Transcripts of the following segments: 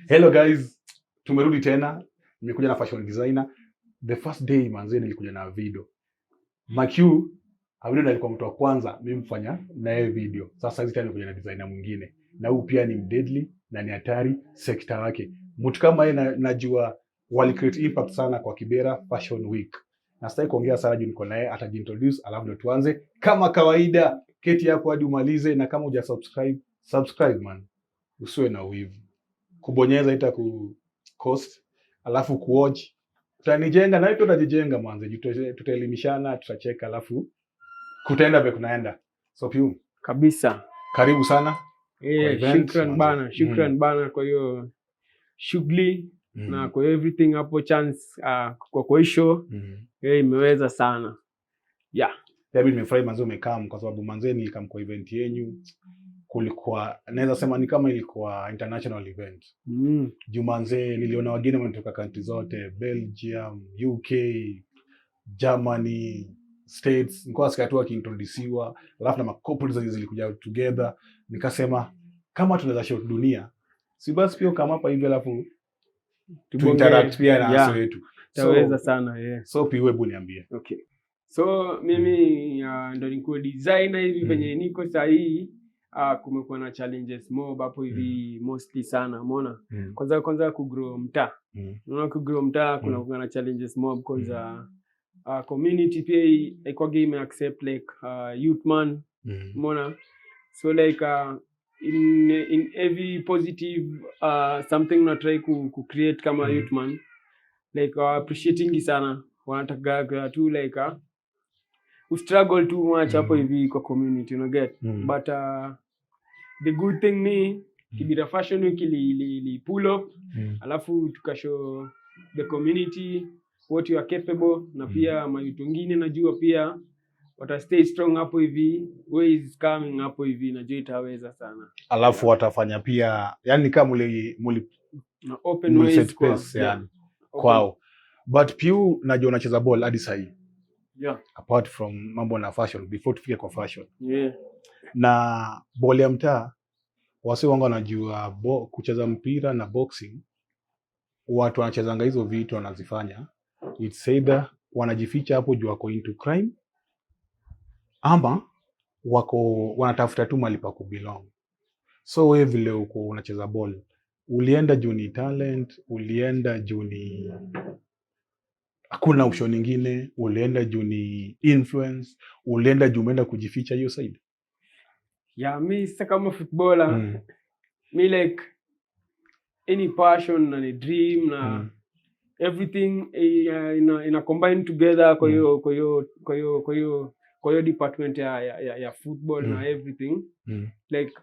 Hello guys, tumerudi tena. Nimekuja na fashion designer. The first day manze nilikuja na video. Makiu, Avido alikuwa mtu wa kwanza mimi mfanya na yeye video. Sasa hizi tena nimekuja na designer mwingine. Na huyu pia ni deadly na ni hatari sector yake. Mtu kama yeye najua wali create impact sana kwa Kibera Fashion Week. Na sitaki kuongea sana juu niko naye, atajiintroduce alafu ndio tuanze. Kama kawaida, keti hapo hadi umalize, na kama subscribe man. Usiwe na wivu. Kubonyeza ita ku cost, alafu kuwatch utanijenga na wewe utajijenga mwanzo, tutaelimishana, tutacheka, alafu kutaenda vile kunaenda. So piu kabisa, karibu sana. Shukran bana kwa hiyo shughuli na kwa everything hapo chance kwa show imeweza sana. Mimi nimefurahi manzo umekaa, kwa sababu manzo nilikam kwa event yenu, kulikuwa naweza sema ni kama ilikuwa international event. Jumanze niliona wageni wanatoka country zote, Belgium, UK, Germany, States. Nilikuwa sikia tu wakiintroduciwa, alafu na macouples zilikuja together. Nikasema kama tunaweza shoot dunia, si basi pia kama hapa hivi, alafu tu interact pia na watu wetu. Taweza sana So pia wewe niambie. Okay. So mimi ndo niko designer hivi venye niko sahihi. Kumekuwa na challenges mob hapo hivi mostly sana, umeona. Kwanza kugrow mtaa. Unaona kugrow mtaa kuna na challenges mob kwanza. Community pia iko game accept like youth man, umeona. So like in every positive something na try ku create kama youth man, like appreciating sana, wanataka tu like we struggle too much hapo hivi kwa community, you know get. But the good thing ni Kibera Fashion Week li pull up, alafu tukashow the community what you are capable, na pia mayutu wengine najua pia wata stay strong hapo hivi, way is coming hapo hivi, najua itaweza sana. Alafu watafanya pia, yani kama muli na open ways space yani kwao. But piu najua unacheza ball hadi sahi. Apart from mambo na fashion, before tufike kwa fashion. Na ball ya mtaa, wasi wangu wanajua kucheza mpira na boxing. Watu wanachezanga hizo vitu wanazifanya, it's either wanajificha hapo juu wako into crime, ama wako wanatafuta tu mahali pa kubelong. So wewe vile uko unacheza ball, ulienda juu ni talent, ulienda juu ni hakuna option nyingine, ulienda juu ni influence, ulienda juu umeenda kujificha hiyo side? Mi sasa kama footballer, mi like any passion na ni dream na everything ina combine together kwa hiyo department ya football na everything. Like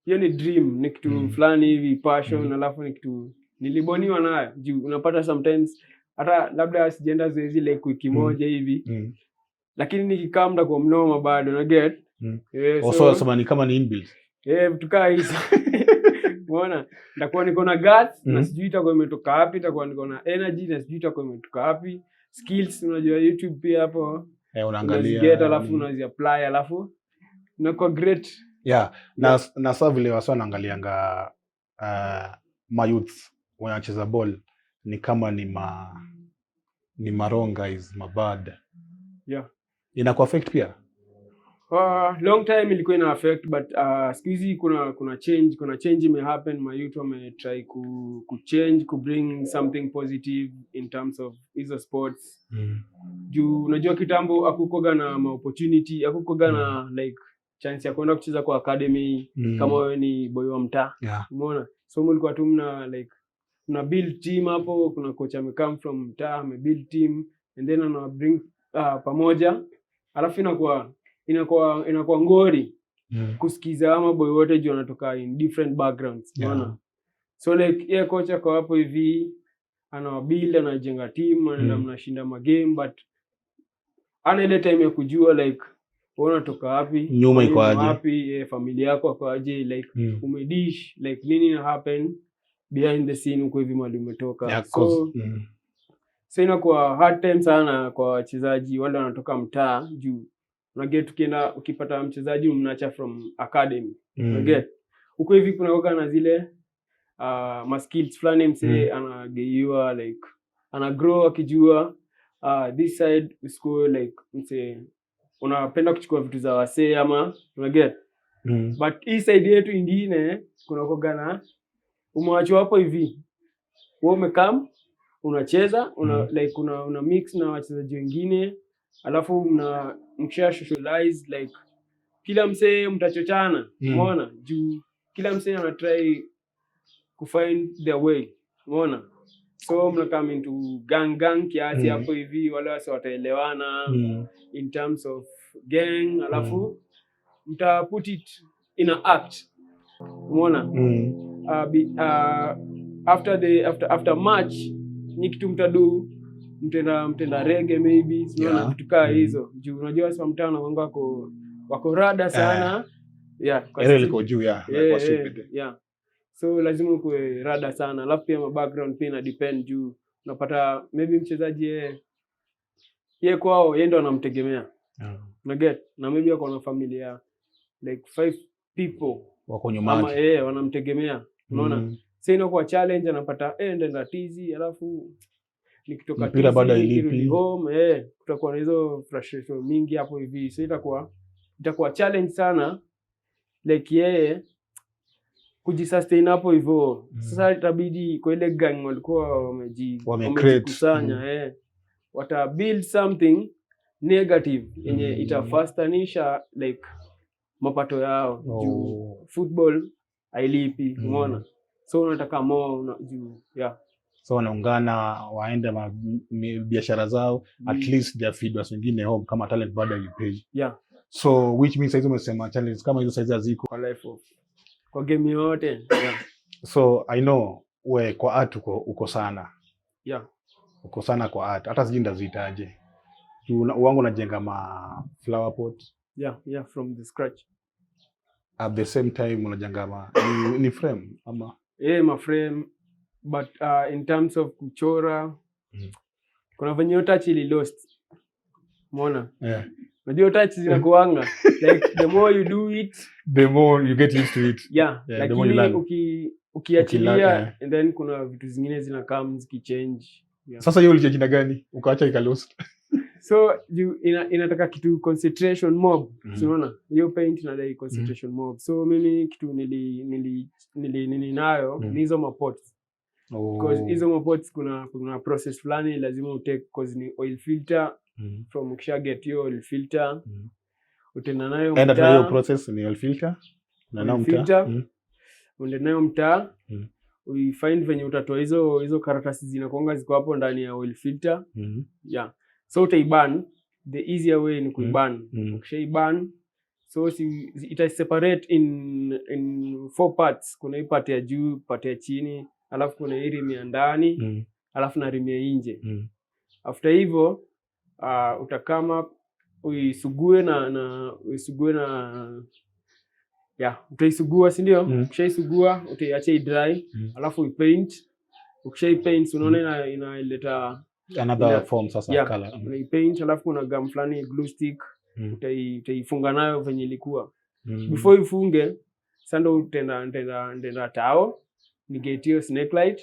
hiyo ni dream, ni kitu fulani hivi passion, alafu ni kitu niliboniwa nayo juu unapata sometimes hata labda sijaenda zoezi like wiki moja hivi, lakini nikikaa muda kwa mnoma bado na get so sema ni kama ni inbuilt tukaa hizo. Umeona, nitakuwa niko na guts na sijui itakuwa imetoka wapi, nitakuwa niko na energy na sijui itakuwa imetoka wapi. Skills unajua YouTube pia hapo unaangalia get, alafu unazi apply, alafu unakuwa great. Na sasa vile wasa wanaangalianga my youth wanacheza ball ni kama ni wrong guys, mabad. Inaku affect pia? Long time ilikuwa ina affect, but siku hizi kuna change may happen. My youth may try ku change, ku bring something positive in terms of hizo sports. Juu unajua kitambo akukoga na opportunity, akukoga na like chance ya kwenda kucheza kwa academy kama wewe ni boy wa mtaa. Umeona? So mlikuwa tu mna like na build team hapo, kuna coach ame come from mtaa, ame build team and then ana bring pamoja, alafu inakuwa ngori kusikiza ama boy wote juu wanatoka in different backgrounds, unaona. So like coach ako hapo hivi ana build, anajenga team, anaenda mnashinda magame, but ana ile time ya kujua like unatoka wapi, nyuma iko aje, wapi, familia yako iko aje, like umedish like nini na happen behind the scene uko hivi mali umetoka. So inakuwa hard time sana kwa wachezaji wale wanatoka mtaa juu unaget ukipata mchezaji mnacha from academy, unaget uko hivi kuna na zile ma skills fulani msee anageiwa like ana grow akijua this side usko like msee unapenda kuchukua vitu za wasee ama unaget but hii side yetu ingine kuna kogana umewachwa hapo hivi wewe umekam unacheza like una mix na wachezaji wengine alafu mkisha socialize like kila msee mtachochana umeona juu kila msee ana try ku find their way umeona so mna come into gang kiasi hapo hivi wale wase wataelewana in terms of gang alafu mta put it in a act umeona after match ni kitu mtadu mtenda reggae maybe unaona vitu kaa hizo juu unajua sasa mtano wako rada sana kwa ile iko juu so lazima uwe rada sana alafu pia background pia ina depend juu unapata maybe mchezaji yeye kwao yeye ndo anamtegemea unaget na maybe ako na familia like 5 people wako nyuma wanamtegemea unaona sasa inakuwa challenge anapata ndio tizi alafu nikitoka mpira baada ilipi home kutakuwa na hizo frustration mingi hapo hivi so itakuwa challenge sana like yeye kujisustain hapo hivyo sasa itabidi kwa ile gang walikuwa wamejikusanya wata build something negative yenye itafastanisha like mapato yao juu football hailipi umeona so unataka more juu so wanaungana waende biashara zao at least their feeders wengine home kama talent bado you pay so which means hizo umesema challenges kama hizo size ziko kwa life of kwa game yote so I know we kwa art uko sana uko sana kwa art hata sijui ndazitaje wangu najenga ma flower pot from the scratch at the same time unajenga ni frame ama ma frame but in terms of kuchora kuna venye touch ili lost umeona unajua touch zinakuanga like the more you do it the more you get used to it like ukiachilia and then kuna vitu zingine zinakam zikichange sasa hiyo ulichange na gani ukaacha ika lost so inataka kitu concentration mob unaona hiyo paint inadai concentration mob so mimi kitu nili nayo ni hizo mapots because hizo mapots kuna process fulani lazima utake cause ni oil filter from ukisha get your oil filter utenda nayo mtaa and hiyo process ni oil filter na nayo mtaa uende nayo mtaa we find venye utatoa hizo karatasi zinakuanga ziko hapo ndani ya oil filter so utaiban the easier way ni kuiban ukishaiban so ita separate in 4 parts kuna hii part ya juu part ya chini alafu kuna hii rim ya ndani alafu na rim ya nje after hivyo utakama uisugue na utaisugua si ndio ukishaisugua utaiacha dry alafu uipaint ukishaipaint unaona inaleta another form sasa color unaipaint alafu kuna gum fulani glue stick utaifunga nayo venye ilikuwa before ifunge sasa ndo utenda tao ni get hiyo snake light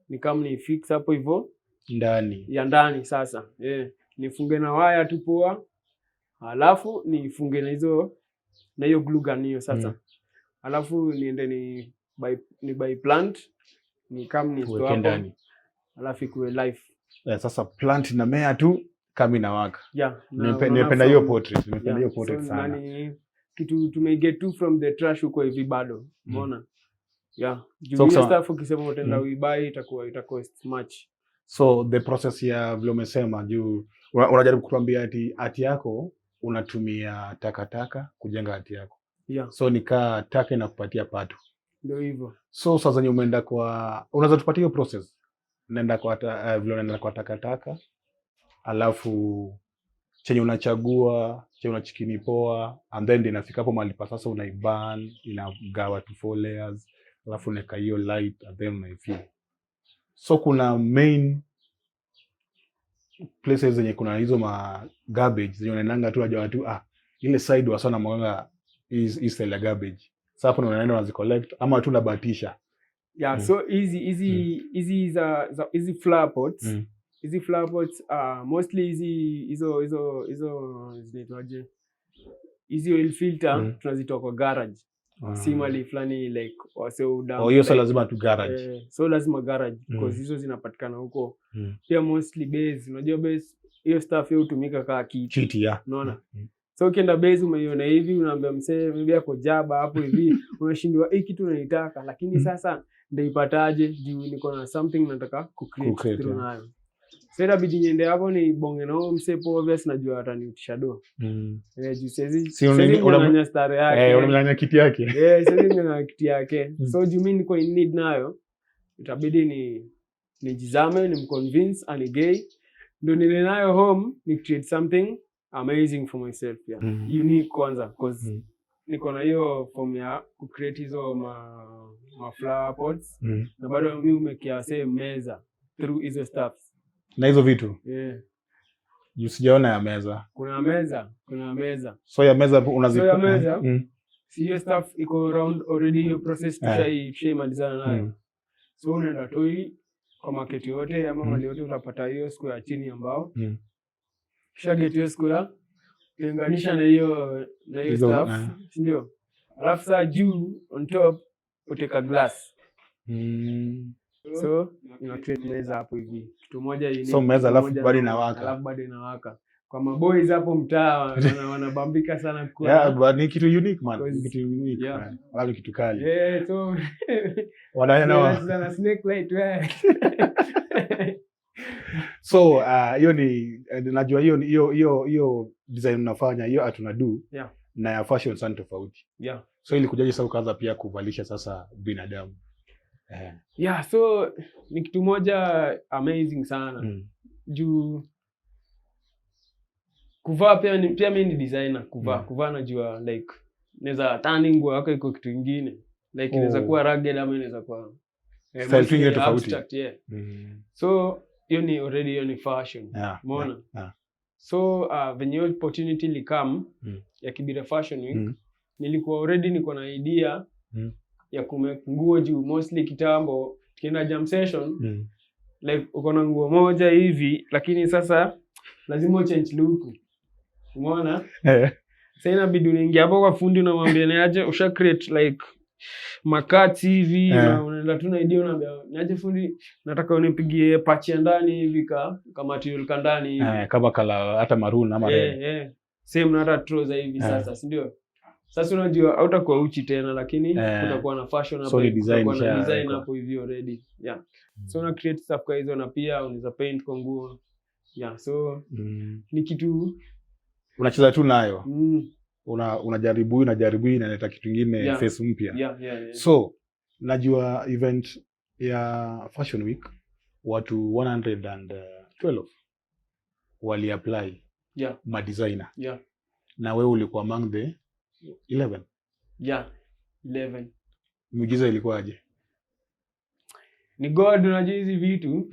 ni kama ni fix hapo hivyo ndani sasa nifunge na waya tu poa alafu nifunge na hiyo glue gun hiyo sasa alafu niende ni by plant ni kama ni store hapo alafu ikuwe live sasa plant na mea tu kama inawaka nimependa hiyo portrait sana nani kitu tumeget tu from the trash huko hivi bado umeona juu hiyo stuff ukisema utenda uibai ita cost much so the process ya vile umesema juu unajaribu kutuambia ati yako unatumia takataka kujenga hati yako so nikaa taka inakupatia pato ndio hivyo so sasa zenye umeenda kwa unaweza tupatie hiyo process naenda kwa vile unaenda kwa takataka alafu chenye unachagua chenye unachikini poa and then inafika hapo mahali pa sasa unaiban inagawa to 4 layers alafu unaweka hiyo light and then unaifill so kuna main places zenye kuna hizo ma garbage zenye unaendanga tu unajua tu ile side wasana mwanga is the garbage sasa hapo unaenda unazicollect ama tu unabatisha Yeah, so hizi flower pots. Hizi flower pots mostly hizo zinaitwaje? Hizi oil filter tunazitoa kwa garage. Si mali fulani like wasio down. Hiyo so lazima tu garage. So lazima garage because hizo zinapatikana huko. Pia mostly base. Unajua base hiyo stuff hiyo hutumika kama kiti. Unaona? So ukienda base umeiona hivi unaambia msee maybe ako jaba hapo hivi unashindwa hii kitu unaitaka lakini sasa ndaipataje juu niko na something nataka ku-create through nayo. So inabidi niende hapo ni bonge na msee po obvious najua ataniutisha do. Juu sisi unamenya star yake. Unamenya kiti yake. Sisi unamenya kiti yake. So juu mimi niko in need nayo itabidi nijizame nimconvince anigay ndio nile nayo home ni create something amazing for myself unique kwanza cause niko na hiyo form ya ku create hizo ma flower pots na bado mimi umekia same meza through hizo stuffs na hizo vitu sijaona ya meza. Kuna meza so ya meza unazipa si hiyo stuff iko around already hiyo process tushaimalizana nayo so unaenda toi kwa market yote ama mali yote utapata hiyo square chini ambao kisha get hiyo square tenganisha na hiyo stuff ndio alafu saa juu on top uteka glass so ina create meza hapo hivi kitu moja unique so meza alafu bado inawaka kwa maboys hapo mtaa wanabambika sana kwa but ni kitu unique man kitu unique wala kitu kali so wanaona snake light so hiyo ni najua hiyo design unafanya hiyo atuna do na ya fashion sana tofauti so ili kujaje sasa ukaanza pia kuvalisha sasa binadamu so ni kitu moja amazing sana juu kuvaa pia mimi ni designer kuvaa najua like naweza turning nguo yako iko kitu kingine like inaweza kuwa rugged ama inaweza kuwa style tofauti so hiyo ni fashion umeona so venye opportunity likam ya Kibira Fashion Week nilikuwa already niko na idea ya nguo juu mostly kitambo tukienda jam session like uko na nguo moja hivi lakini sasa lazima change look umeona sasa inabidi unaingia hapo kwa fundi unamwambia niaje usha create like makati hivi na unaenda tu na idea unaambia niaje fundi nataka unipigie patch ya ndani hivi kama material ka ndani hivi kama kala hata maroon ama red same na hata trouser hivi sasa si ndio sasa unajua hautakuwa uchi tena lakini utakuwa na fashion hapo utakuwa na design hapo hivi already so una create stuff kwa hizo na pia unaweza paint kwa nguo so ni kitu unacheza tu nayo unajaribu inaleta kitu kingine face mpya so najua event ya Fashion Week watu 112 wali apply ma designer na wewe ulikuwa among the 11 11 muujiza ilikuwaje? Ni God unajua hizi vitu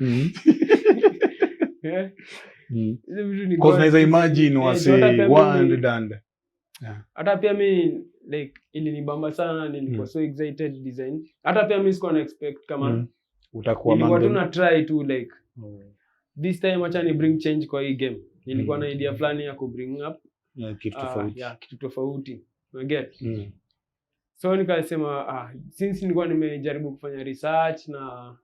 hizi vitu ni because naweza imagine wase one and hata pia mimi like ilinibamba sana nilikuwa so excited design hata pia mimi sikuwa na expect kama utakuwa nilikuwa tuna try to like this time acha ni bring change kwa hii game nilikuwa na idea fulani ya ku bring up kitu tofauti unaget so nikasema since nilikuwa nimejaribu kufanya research na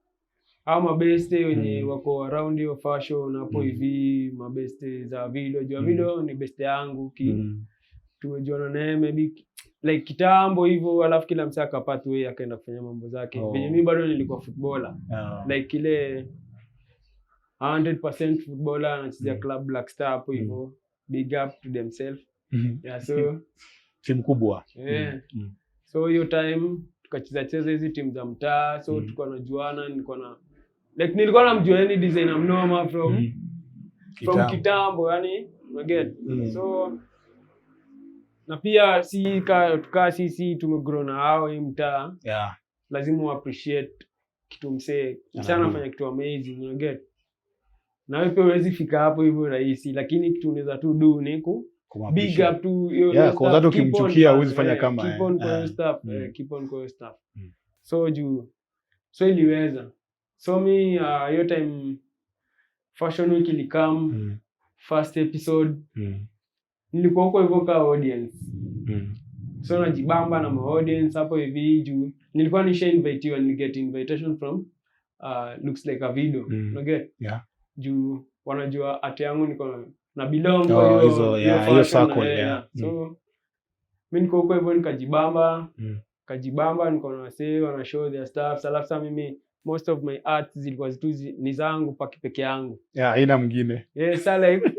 hao mabeste wenye wako around hiyo fashion hapo hivi mabeste za video video ni beste yangu tumejuana naye maybe like kitambo hivyo alafu kila msaka akapata wewe akaenda kufanya mambo zake venye mimi bado nilikuwa footballer like ile 100% footballer anachezea club Black Star hapo hivyo big up to themselves so timu kubwa so hiyo time tukacheza hizi timu za mtaa so tulikuwa najuana nilikuwa namjua any designer mnoma from kitambo yani unaget so na pia tukaa sisi tumegrow na hao hii mtaa lazima appreciate kitu msee anafanya kitu amazing unaget na wewe huwezi fika hapo hivyo rahisi lakini kitu unaweza tu do ni big up to kwa sababu ukimchukia huwezi fanya kama keep on kwa stuff keep on kwa stuff so So iliweza. So mi hiyo time Fashion Week ilikam first episode. Nilikuwa huko hivyo ka audience. So najibamba na audience hapo hivi juu. Nilikuwa nisha invite ni get invitation from looks like a video. Unaget? Yeah. Juu wanajua ati yangu niko na belong kwa hiyo circle, yeah. So mimi niko huko hivyo nikajibamba. Kajibamba niko na wasee wana show their stuff. Alafu mimi most of my art zilikuwa ni zangu peke yangu. Yeah, haina mwingine. So like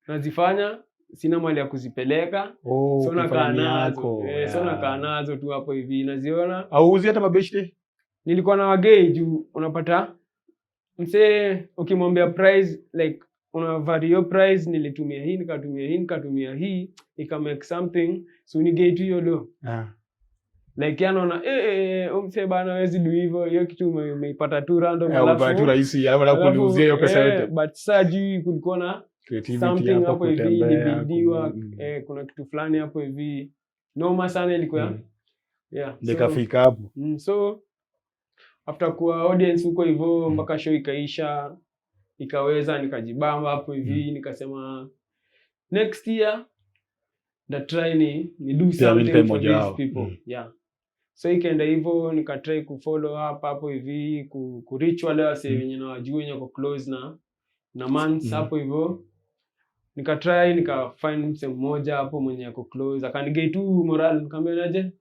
nazifanya sina mali ya kuzipeleka. So nakaa nazo. So nakaa nazo tu hapo hivi naziona. Au uzi hata mabeshte? Nilikuwa na wagei juu unapata msee ukimwambia price like una vary price, nilitumia hii nikatumia hii ika make something so ni gate hiyo do. Like anaona msee bana wezi do hivyo, hiyo kitu umeipata tu random alafu tu rahisi alafu kuniuzia hiyo pesa yote. But sasa juu kulikuwa na something hapo hivi ilibidiwa, kuna kitu fulani hapo hivi noma sana ilikuwa. Nikafika hapo. So after kuwa audience huko hivyo mpaka show ikaisha, ikaweza nikajibamba hapo hivi nikasema next year the try ni do something for these people. So ikaenda hivyo nikatry kufollow up hapo hivi ku reach wale wase wenye na wajua wenye kwa close na months hapo hivyo nikatry nikafind mse mmoja hapo mwenye ako close akanigei tu moral nikamwambia aje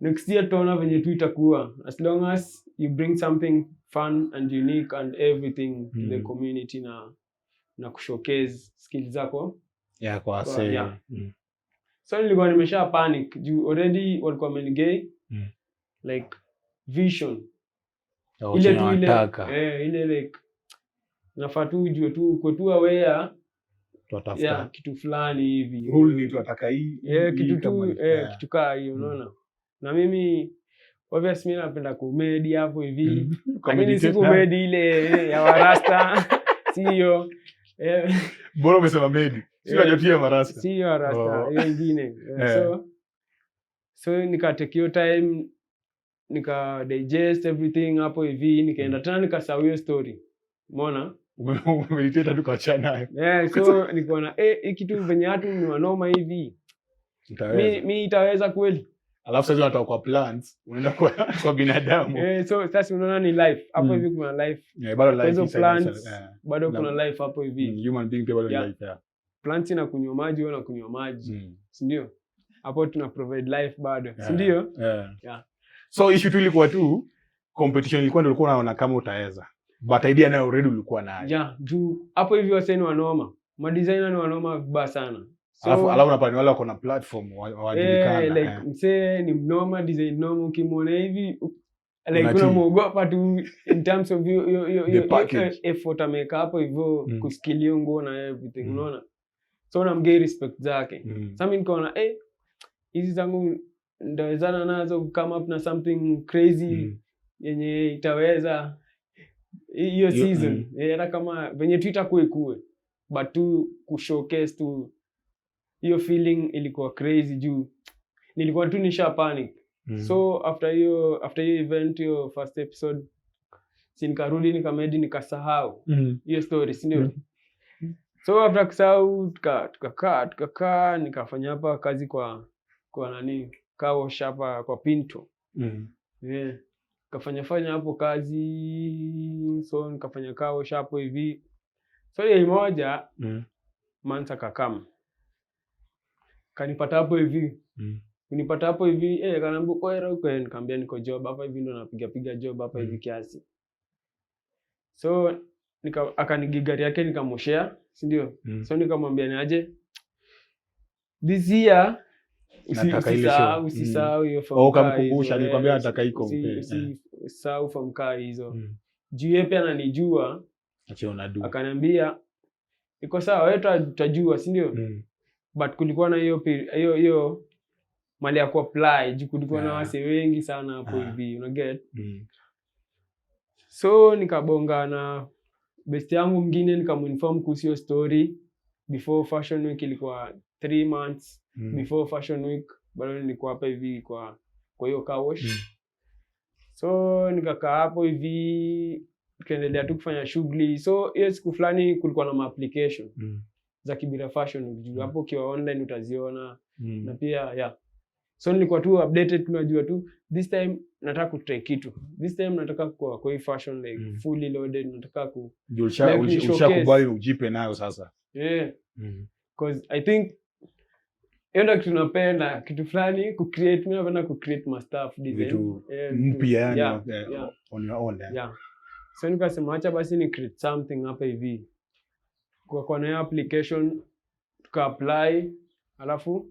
next year tuona venye tu itakuwa as long as you bring something fun and unique and everything to the community na kushowcase skills zako kwa wase. So nilikuwa nimesha panic juu already walikuwa wamenigei like vision ile tu ile like nafaa tu ujue tu uko tu aware tutafuta kitu fulani hivi rule ni tunataka hii kitu tu kitu kaa hiyo unaona. Na mimi obviously mimi napenda comedy hapo hivi lakini si comedy ile ya warasta sio bora umesema comedy sio ajotia marasta sio rasta hiyo nyingine. So nikatekio time nika digest everything hapo hivi nikaenda tena nikasahau hiyo story umeona umeliteta tukachana nayo. So nikaona hiki kitu venye watu ni wanoma hivi mimi itaweza kweli. Alafu sasa unatoka kwa plants unaenda kwa binadamu. So sasa unaona ni life hapo hivi kuna life. Bado life is plants bado kuna life hapo hivi. Human being bado life. Plants na kunywa maji wala kunywa maji. Si ndio? Hapo tuna provide life bado. Si ndio? So issue tu ilikuwa tu competition ilikuwa ndio ulikuwa unaona kama utaweza. But idea nayo already ulikuwa nayo. Juu hapo hivi waseni wanoma. Ma designer ni wanoma vibaya sana. So alafu unapata wale wako na platform wajulikana. Like msee ni mnoma design noma ukimwona hivi like kuna muogopa tu in terms of your effort ameka hapo hivyo kuskilia nguo na everything unaona. So unamgei respect zake. Sasa mimi nikaona hizi zangu ndawezana nazo come up na something crazy yenye itaweza hiyo season. Hata kama venye Twitter kuwe but tu kushowcase tu hiyo feeling ilikuwa crazy juu nilikuwa tu nisha panic. So after hiyo event hiyo first episode nikarudi nikamedi nikasahau hiyo story si ndio. So after kusahau tukakaa nikafanya hapa kazi kwa nani kao shapa kwa Pinto. Kafanya hapo kazi. So nikafanya kao shapo hivi. So ile moja Mansa kakam kanipata hapo hivi. Kunipata hapo hivi kanambia kwera huko, nikamwambia niko job hapa hivi ndo napiga job hapa hivi kiasi. So akanigigari yake nikamoshare, si ndio? So nikamwambia ni aje this year usisahau hiyo form kamkumbusha nikwambia nataka iko usisahau form hizo. Juu yeye pia ananijua acha unadu akaniambia iko sawa wewe tutajua si ndio. But kulikuwa na hiyo mali ya kuapply juu kulikuwa na wase wengi sana hapo hivi una get. So nikabonga na best yangu mwingine nikaminform kuhusu hiyo story before Fashion Week. Ilikuwa 3 months before Fashion Week bado nilikuwa hapa hivi kwa hiyo car wash. So nikakaa hapo hivi tukaendelea tu kufanya shughuli. So hiyo siku fulani kulikuwa na application za Kibira Fashion juu hapo ukiwa online utaziona na pia so nilikuwa tu updated, tunajua tu this time nataka kutry kitu, this time nataka kwa hii fashion like fully loaded, nataka ku ushakubali ujipe nayo sasa. Because I think ndio kitu napenda, kitu fulani ku create, mimi napenda ku create my stuff design mpya yani on your own. So nikasema acha basi ni create something hapa hivi kwa na application tuka apply, alafu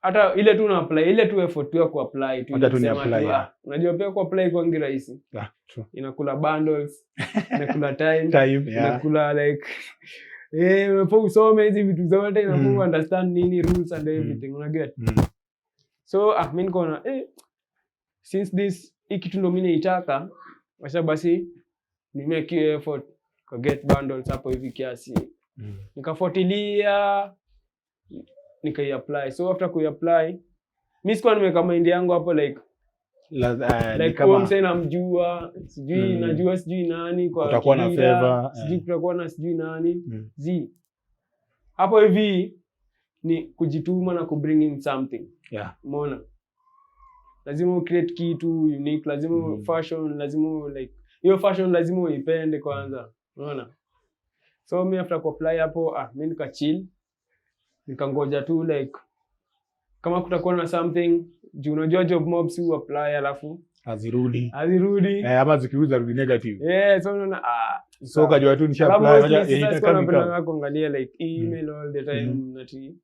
hata ile tu na apply, ile tu effort tu ya ku apply tu unasema unajua pia ku apply kwa ngi rahisi. True. Inakula bundles, inakula time inakula like unapo usome hizi vitu zote, unapo understand nini rules and everything, una get. So mimi nikaona since this kitu ndo mimi naitaka, acha basi ni make effort to get bundles hapo hivi kiasi. Nikafuatilia nika-apply. So after ku-apply, mimi sikuwa nimeweka mind yangu hapo like kama msee namjua, sijui najua sijui nani kwa utakuwa na favor, sijui kutakuwa na sijui nani. Hapo hivi ni kujituma na ku bring in something. Umeona? Lazima create kitu unique, lazima fashion, lazima like hiyo fashion lazima uipende kwanza. Unaona? So mimi after ku-apply hapo mimi nika chill. Nikangoja tu like kama kutakuwa na something, juu unajua job mobs u apply alafu azirudi ama zikiuza rudi negative. So unaona so kajua tu nisha apply itakama kuangalia like email all the time nati.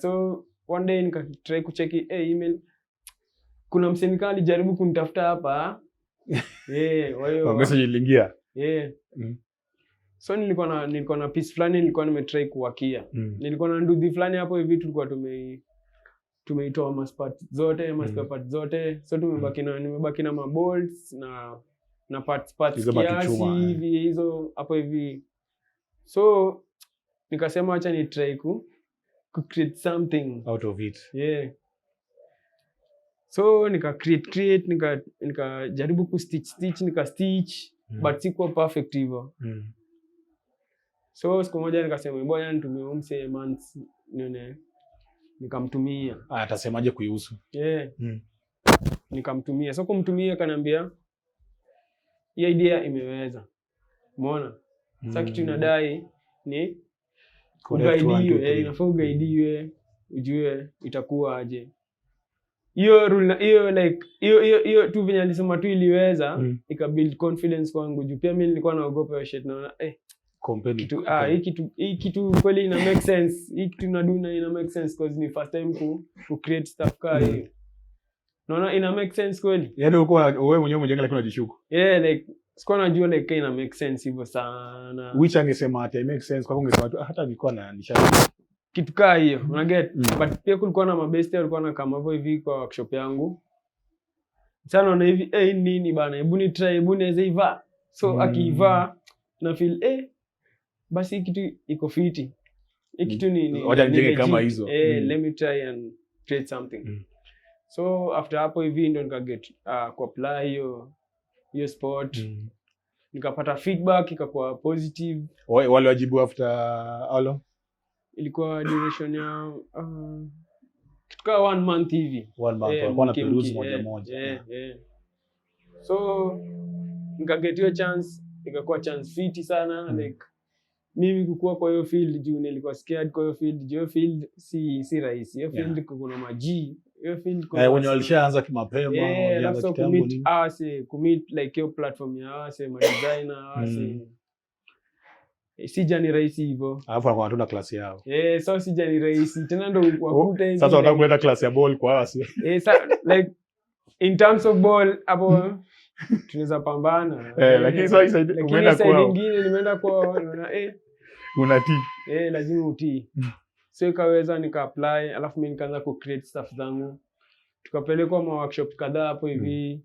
So one day nika try kucheki email, kuna msemaji alijaribu kunitafuta hapa wao message iliingia. So nilikuwa na piece fulani nilikuwa nimetry kuwakia. Nilikuwa na nduthi fulani hapo hivi tulikuwa tumeitoa maspart zote. So nimebaki na mabolts na parts kiasi hivi hizo hapo hivi. So nikasema acha ni try ku create something out of it. So nika create nikajaribu ku stitch but sikuwa perfect hivyo. So siku moja nikasema bwana nitumie umse months nione, nikamtumia. Atasemaje kuihusu? Nikamtumia. So kumtumia kaniambia hii idea imeweza. Umeona? Sasa kitu inadai ni kuguide, inafaa uguide ujue itakuwa aje. Hiyo rule hiyo like hiyo tu venye alisema tu iliweza ikabuild confidence kwangu. Juu pia mimi nilikuwa naogopa hiyo shit, naona hii kitu kweli ina make sense. Hii kitu naduna ina make sense because ni first time ku create stuff kama hiyo. Naona ina make sense kweli. Yaani wewe mwenyewe mjenga lakini unajishuku. Like sikuwa najua like ina make sense hivyo sana. Which angesema hata make sense kwa ungesema hata nilikuwa na nisha kitu kama hiyo. Una get? But pia kulikuwa na mabeste walikuwa na kama hivyo hivi kwa workshop yangu. Sana na hivi nini bana, hebu ni try, hebu niweze iva. So akiiva na feel basi kitu iko fiti. Hii kitu ni wacha nijenge kama hizo. Let me try and create something. So after hapo hivi ndo nikaget ku apply hiyo sport. Nikapata feedback ikakuwa positive. Wale wajibu after how long? Ilikuwa duration ya kitu kama 1 month hivi. 1 month walikuwa na peruse moja. So nikaget hiyo chance, ikakuwa chance fiti sana. Like mimi kukua kwa hiyo field juu nilikuwa scared kwa hiyo field. Hiyo field si rahisi. Hiyo field kuna maji. Hiyo field kuna wenye walishaanza mapema walianza kitambo nini. Commit like hiyo platform ya ma designer sija ni rahisi hivyo. Alafu wanakuwa tuna class yao. So sija ni rahisi. Tena ndo wakuta hivi. Sasa wanataka kuleta class ya ball kwa wasi. Like in terms of ball hapo tunaweza pambana. Lakini sasa umeenda kwa nyingine nimeenda kwa unatii. Lazima utii. So ikaweza nika apply, alafu mimi nikaanza ku create stuff zangu. Tukapelekwa ma workshop kadhaa hapo hivi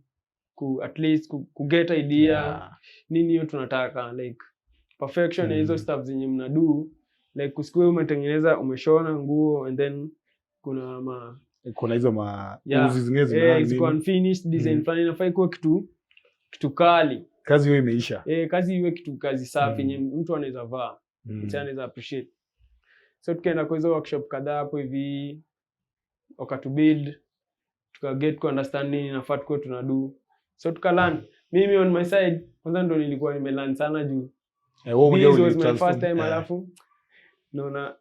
at least ku get idea nini hiyo tunataka, like perfection ya hizo stuff zenye mnadu, like kusikue umetengeneza umeshona nguo and then kuna kuna hizo uzi zingine zina ziko unfinished design fulani inafaa ikuwe kitu kali. Kazi hiyo imeisha. Kazi iwe kazi safi yenye mtu anaweza vaa. Mtu anaweza appreciate. So tukaenda kwa hizo workshop kadhaa hapo hivi, wakatu build, get to understand nini nafaa tuko tunadu. So tukalearn. Mimi on my side kwanza ndo nilikuwa nimelearn sana juu. This was my first time alafu naona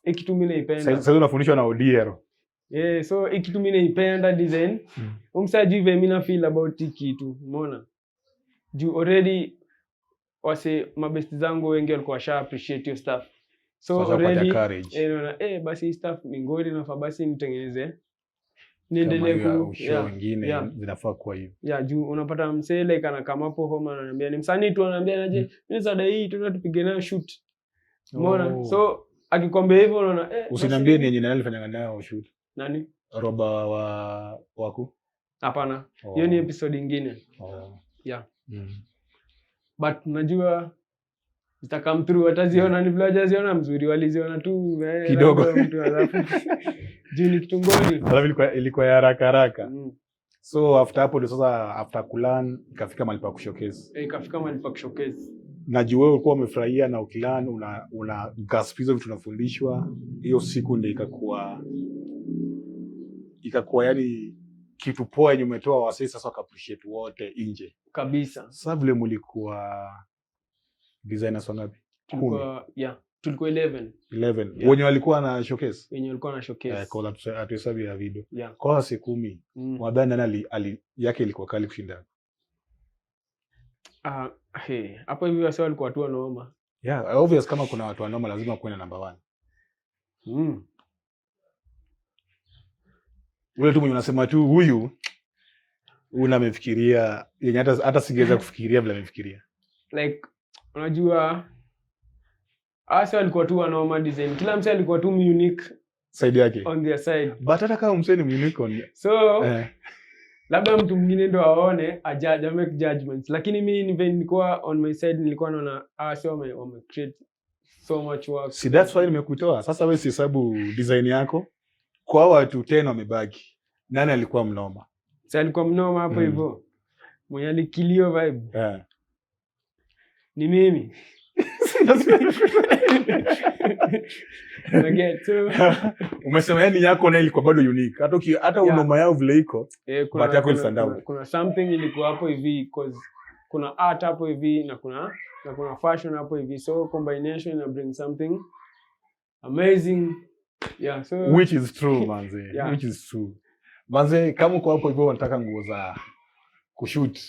kitu mimi naipenda. Sasa unafundishwa na ODR. So kitu mimi naipenda design. Umsaji hivi mimi na feel about kitu, umeona? Juu already wase mabest zangu wengi walikuwa washa appreciate your stuff. So already basi stuff ni ngori na basi nitengeneze. Niendelee wengine zinafaa kwa hiyo. Juu unapata msee like anakama hapo home ananiambia ni msanii tu ananiambia aje mimi sada hii tunataka tupige nayo shoot. Umeona? So akikwambia hivyo unaona usiniambie ni yenye nalifanya nayo shoot. Nani? Roba wako? Hapana. Hiyo ni episode nyingine. But najua zitakam through wataziona ni vile hajaziona mzuri waliziona tu kidogo mtu alafu juu ni kitungoni. Alafu ilikuwa ya haraka. So after hapo ndio sasa after kulan ikafika mahali pa kushowcase. Ikafika mahali pa kushowcase. Najua wewe ulikuwa umefurahia na ukilan una grasp hizo vitu tunafundishwa. Hiyo siku ndio ikakuwa yani kitu poa yenye umetoa wasee sasa waka appreciate wote nje. Kabisa. Sasa vile mlikuwa designers wangapi? Tulikuwa 11. Wenye walikuwa na showcase? Wenye walikuwa na showcase. Kwa atuhesabu ya video. Kwa siku 10. Wadhani nani yake ilikuwa kali kushinda? Hapo hivi wasee walikuwa tu wanaoma. Obvious kama kuna watu wanaoma lazima kuwe na number 1. Ule tu mwenye unasema tu huyu amefikiria yenye hata singeweza kufikiria vile amefikiria. Like unajua asa walikuwa tu wanaoma design. Kila msee alikuwa tu unique side yake. On their side. But hata kama msee ni unique on. So labda mtu mwingine ndo aone a make judgments. Lakini mimi nilikuwa on my side nilikuwa naona wame create so much work. See that's why nimekutoa. Sasa wewe sihesabu design yako. Kwa watu 10 wamebaki. Nani alikuwa mnoma? Sasa alikuwa mnoma hapo hivyo. Mwenye alikilio vibe. Ni mimi. Umesema yani yako na ilikuwa bado unique. Hata unoma yao vile iko. But yako stand out. Kuna something ilikuwa hapo hivi because kuna art hapo hivi na kuna fashion hapo hivi. So combination na bring something amazing. So which is true manze. Which is true. Manze kama uko hapo hivyo unataka nguo za kushoot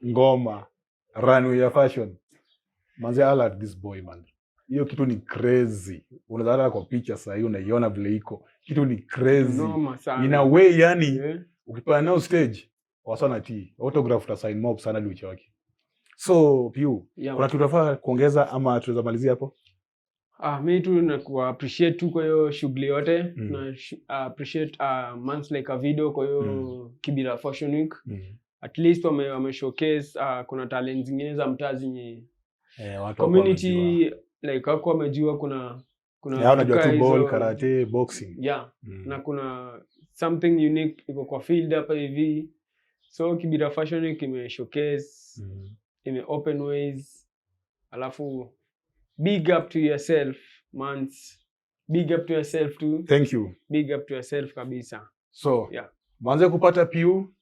ngoma runway ya fashion. Manze I like this boy man. Hiyo kitu ni crazy. Unaona kwa picha sasa hiyo unaiona vile iko. Kitu ni crazy. In a way yani ukipanda nao stage wasana autograph uta sign mob sana licha wake. So Piu, kuna tutafaa kuongeza ama tunaweza malizia hapo? Mimi tu na appreciate tu kwa hiyo shughuli yote na appreciate months like a video kwa hiyo Kibera Fashion Week. At least wame showcase kuna talent zingine za mtaa zenye watu community like wako wamejua kuna unajua tu ball, karate, boxing. Na kuna something unique iko kwa field hapa hivi. So Kibera Fashion Week ime showcase ime open ways. Alafu big up to yourself, man. Big up to yourself too. Thank you. Big up to yourself kabisa. So, manze kupata Piu,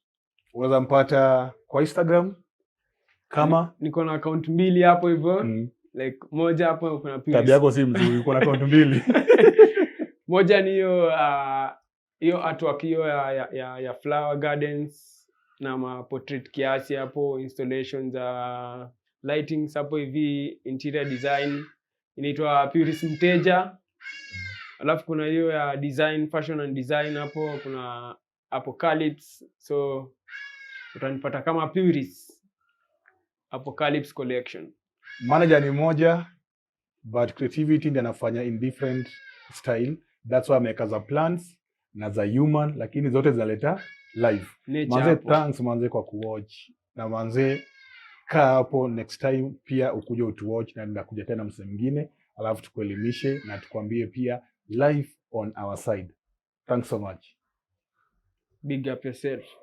unaweza mpata kwa Instagram kama niko na account 2 hapo hivyo. Like moja hapo kuna Piu. Tabia yako si mzuri, uko na account 2. Moja ni hiyo artwork hiyo ya flower gardens na ma portrait kiasi hapo, installations za lightings hapo hivi, interior design inaitwa Mteja. Alafu kuna hiyo ya design, fashion and design hapo, kuna Apocalypse. So utanipata kama Apocalypse collection. Manager ni moja but creativity ndio anafanya in different style. That's why ameka za plants na za human lakini zote zinaleta live. Manze thanks manze kwa kuwatch. Na manze kaa hapo next time pia ukuje utuwatch na nitakuja tena msemo mwingine alafu tukuelimishe na tukwambie pia live on our side. Thanks so much. Big up yourself.